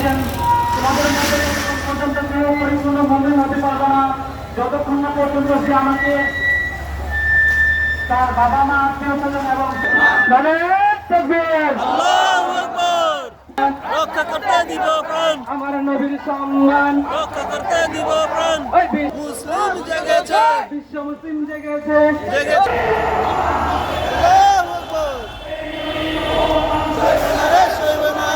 বলেছেন তোমাদের মধ্যে পর্যন্ত কেউ পরিপূর্ণ মুমিন হতে পারবে না যতক্ষণ না পর্যন্ত সে আমাকে তার বাবা মা আত্মীয় স্বজন এবং রক্ষা করতে দিব প্রাণ, আমার নবীর সম্মান রক্ষা করতে দিব প্রাণ। মুসলিম জেগেছে, বিশ্ব মুসলিম জেগেছে জেগেছে। আল্লাহু আকবার। সইবে না রে, সইবে না।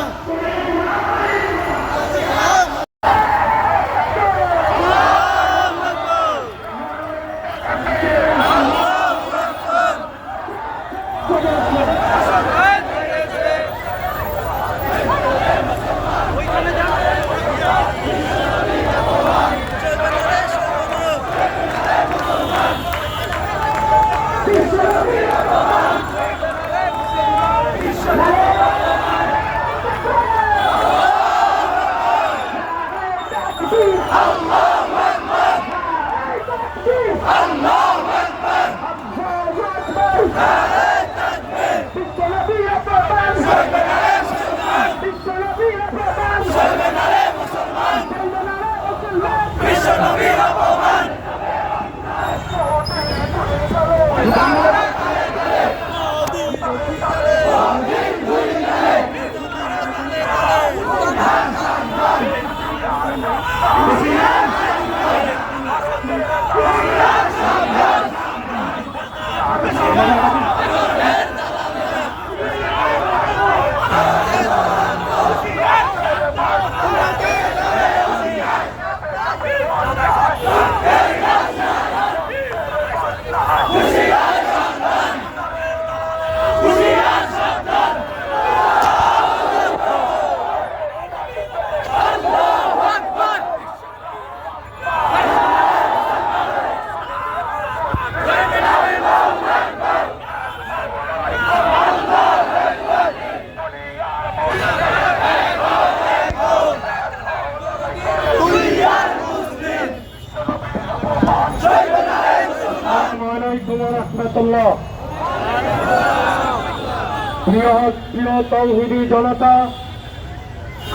প্রিয় তৌহিদি জনতা,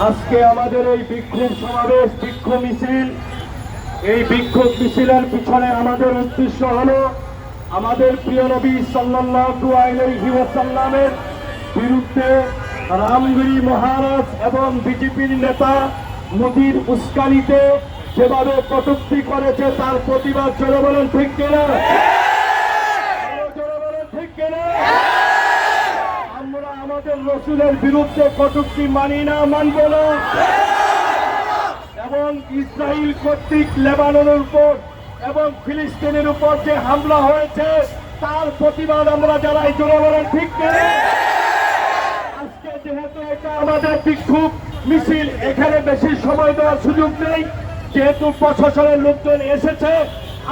আজকে আমাদের এই বিক্ষোভ সমাবেশ, বিক্ষোভ মিছিল, এই বিক্ষোভ মিছিলের পিছনে আমাদের উদ্দেশ্য হলো আমাদের প্রিয় নবী সাল্লাল্লাহু আলাইহি ওয়াসাল্লামের বিরুদ্ধে রামগিরি মহারাজ এবং বিজেপির নেতা মোদির উস্কানিতে যেভাবে কটূক্তি করেছে তার প্রতিবাদ। জোরে বলেন ঠিক কিনা? জোরে বলেন ঠিক কিনা? আমরা আমাদের রসুলের বিরুদ্ধে কটূক্তি মানি না, মানব না। এবং ইসরায়েল কর্তৃক লেবাননের উপর এবং ফিলিস্তিনের উপর যে হামলা হয়েছে তার প্রতিবাদ আমরা জানাই। জোরে বলেন ঠিক কিনা? আজকে যেহেতু এটা আমাদের বিক্ষোভ মিছিল, এখানে বেশি সময় দেওয়ার সুযোগ নেই। যেহেতু প্রশাসনের লোকজন এসেছে,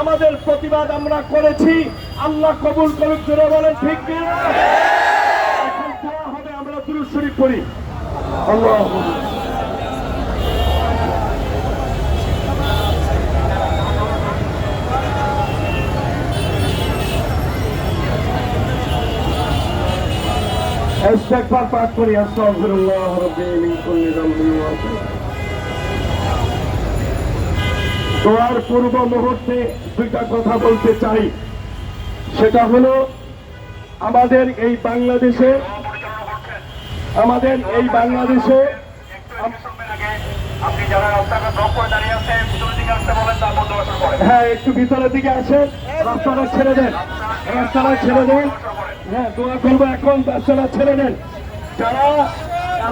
আমাদের প্রতিবাদ আমরা করেছি, আল্লাহ কবুল করুক। জোরে বলেন ঠিক কিনা? এখন দোয়া হবে, আমরা দুরূদ শরীফ পড়ি। আল্লাহু ইস্তেগফার পাঠ করি। আস্তাগফিরুল্লাহ রাব্বি মিন কুল্লি যামবিন ওয়া দোয়ার পূর্ব মুহূর্তে দুইটা কথা বলতে চাই। সেটা হলো আমাদের এই বাংলাদেশে হ্যাঁ, একটু ভিতরের দিকে আসেন, রাস্তাটা ছেড়ে দেন, রাস্তাটা ছেড়ে দেন। হ্যাঁ, দোয়া করবো এখন, রাস্তাটা ছেড়ে দেন। যারা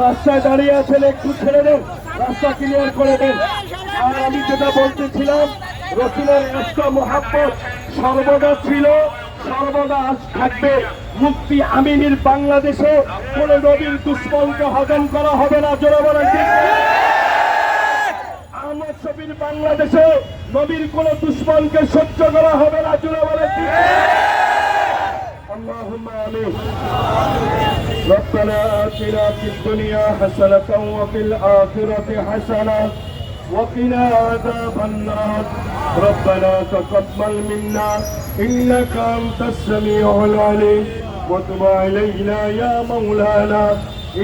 রাস্তায় দাঁড়িয়ে আছেন একটু ছেড়ে দেন, রাস্তা ক্লিয়ার করে দেন। আর আমি যেটা বলতেছিলাম, রসুলের ইশক মুহাব্বত সর্বদা ছিল, সর্বদা আজ থাকবে। মুফতি আমিনীর বাংলাদেশে কোন নবীর দুশ্মনকে হজম করা হবে না। জোরে বলেন ঠিক? আহমদ শফির বাংলাদেশে নবীর কোন দুশ্মনকে সহ্য করা হবে না। জোরে বলেন ঠিক? اللهم آمين. ربنا آتنا في الدنيا حسنة وفي الآخرة حسنة وقنا عذاب النار. ربنا تقبل منا إنك أنت السميع العليم وتب علينا يا مولانا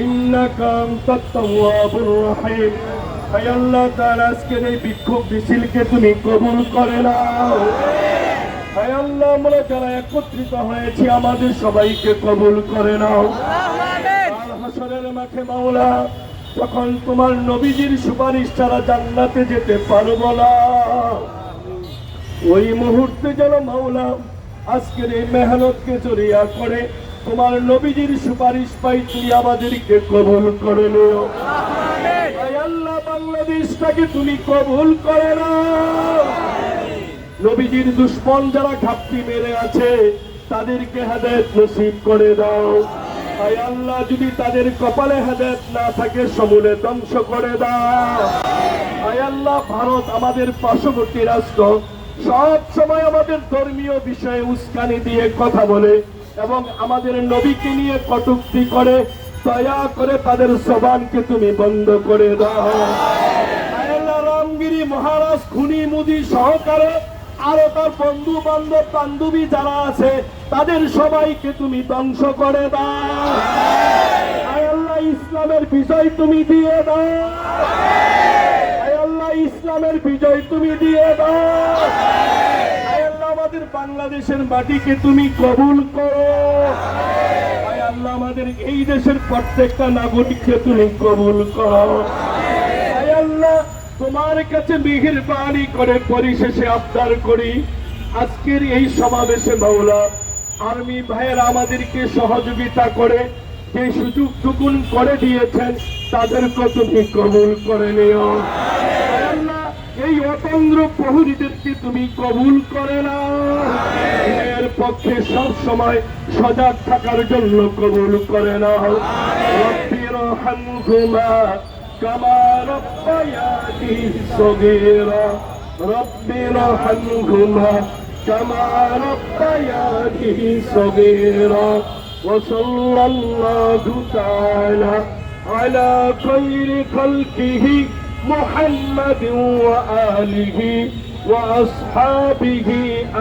ইন্নাকা আনতাত তাওয়াবুর রহিম। হে আল্লাহ তাআলা, আজকের এই বিক্ষোভ মিছিলকে তুমি কবুল করে নাও। হে আল্লাহ, আমরা যারা একত্রিত হয়েছি আমাদের সবাইকে কবুল করে নাও। কাল হাসরের মাঠে মাওলা, যখন তোমার নবীজির সুপারিশ ছাড়া জান্নাতে যেতে পারবো না, ওই মুহূর্তে যেন মাওলা আজকের এই মেহনতকে জড়িয়া করে তোমার নবীজির সুপারিশ পাই, তুমি আমাদেরকে কবুল করে নিও। হে আল্লাহ, বাংলাদেশটাকে তুমি কবুল করে নাও। নবীজির দুশ্মন যারা ঘাপটি মেরে আছে তাদেরকে হেদায়েত নসিব করে দাও। হে আল্লাহ, যদি তাদের কপালে হেদায়েত না থাকে সমূলে ধ্বংস করে দাও। হে আল্লাহ, ভারত আমাদের পার্শ্ববর্তী রাষ্ট্র, সব সময় আমাদের ধর্মীয় বিষয়ে উস্কানি দিয়ে কথা বলে এবং আমাদের নবীকে নিয়ে কটূক্তি করে, দয়া করে তাদের জবানকে তুমি বন্ধ করে দাও। হে আল্লাহ, রামগিরি মহারাজ খুনি মুদি সহকারে আরো তার বন্ধু বান্ধব বান্ধবী যারা আছে তাদের সবাইকে তুমি ধ্বংস করে দাও। হে আল্লাহ, ইসলামের বিজয় তুমি দিয়ে দাও। হে আল্লাহ, ইসলামের বিজয় তুমি দিয়ে দাও। হে আল্লাহ, আমাদের বাংলাদেশের মাটিকে তুমি কবুল করো। হে আল্লাহ, আমাদের এই দেশের প্রত্যেকটা নাগরিককে তুমি কবুল করো। হে আল্লাহ, তোমার কাছে মেহেরবানি করে পরিশেষে আবদার করি, আজকের এই সমাবেশে মাওলা আর্মি ভাইয়েরা আমাদেরকে সহযোগিতা করে যে সুযোগটুকু করে দিয়েছেন তাদেরকে তুমি কবুল করে নিও। হে আল্লাহ, এই অতন্দ্র প্রহরীদেরকে তুমি কবুল করে নাও। এর পক্ষে সব সময় সজাগ থাকার জন্য কবুল করে নাও। রব্বির হামহুমা কামা রব্বায়ানি সগীরা। রব্বির হামহুমা কামা রব্বায়ানি সগীরা। وصلى الله تعالى على خير خلقه محمد وآله وأصحابه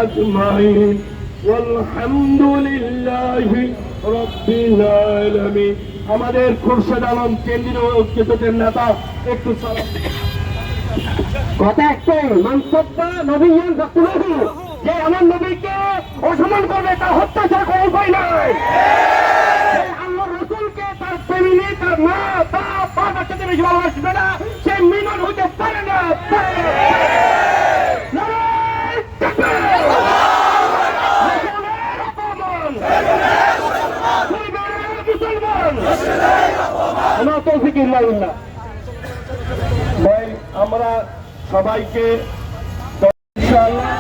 أجمعين والحمد لله رب العالمين। আমাদের খুরশেদ আলম কেন্দ্রীয় ঐক্যজোটের নেতা একটু সালাম। কথা একটাই, মন্তব্য নবীন বক্তব্য যে আমার নবীকে অসম্মান করবে তার হত্যা ছাড়া কোনো উপায় নাই। আল্লাহ রসুলকে তার ফ্যামিলি, তার মা, বাপ, বাচ্চাদের বেশি ভালোবাসবে না, সে মিনন হতে পারে না। ভাই, আমরা সবাইকে ইনশাআল্লাহ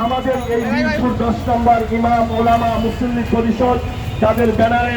আমাদের এই মিরপুর 10 নম্বর ইমাম ওলামা মুসলিম পরিষদ যাদের ব্যানারে